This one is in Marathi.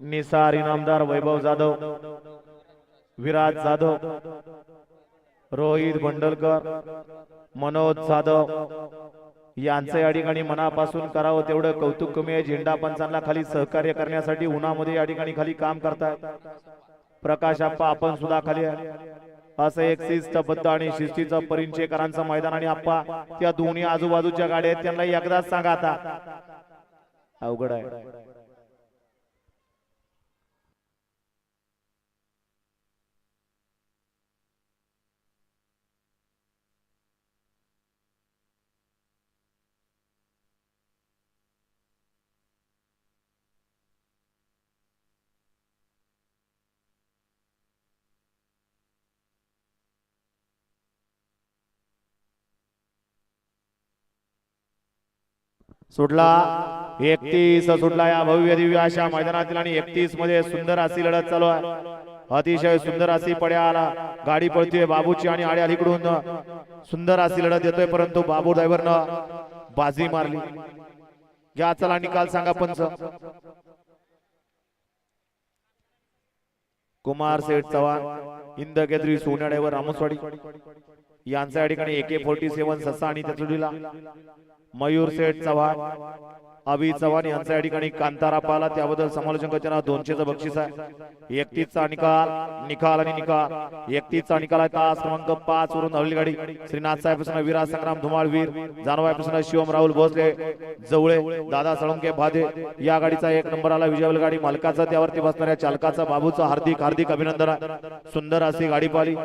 निसार इनामदार वैभव जाधव, विराज जाधव, रोहित भंडलकर, मनोज जाधव यांचे या ठिकाणी मनापासून करावं तेवढं कौतुक कमी आहे। झेंडा पंचांना खाली सहकार्य करण्यासाठी उन्हामध्ये या ठिकाणी खाली काम करतात। प्रकाश आप्पा आपण सुद्धा खाली आहे। असं एक शिस्तबद्ध आणि शिस्तीचं परिचयकरांचं मैदान आणि आप्पा त्या दोन्ही आजूबाजूच्या गाड्या आहेत त्यांना एकदाच सांगा आता अवघड आहे। सुटला 31 सुटला या भव्य दिव्य अशा मैदानातील आणि 31 मध्ये सुंदर अशी लढत चालू आहे। अतिशय सुंदर अशी पड्याला गाडी पळतीये बाबूची आणि आड्या अलीकडून सुंदर अशी लढत येतोय परंतु बाबू ड्रायव्हरनं बाजी मारली। घ्या चला निकाल सांगा पंच। कुमार सेठ चव्हाण इंदकेद्री सोन्याड्यावर रामसवाडी यांचा या ठिकाणी AK47 ससा आणि त्याचुडीला मयूर सेठ चव्हाण अभि चव्हाण यांचा या ठिकाणी कांतारा पाला त्याबद्दल समालोचकांना 200चं बक्षीस आहे। 31 चा निकाल आणि निकाल 31 चा निकाल आहे। तास क्रमांक 5 वरून धावलेली गाडी श्रीनाथ साहेब प्रसन्न विराज संग्राम धुमाळवीर जानवाय प्रसन्न शिवम राहुल भोसले जवळे दादा सळंके भादे या गाडीचा 1 नंबर आला। विजयवल गाडी मालकाचा त्यावरती बसणाऱ्या चालकाचा बाबूचा हार्दिक अभिनंदन। सुंदर अशी गाडी पाहिली।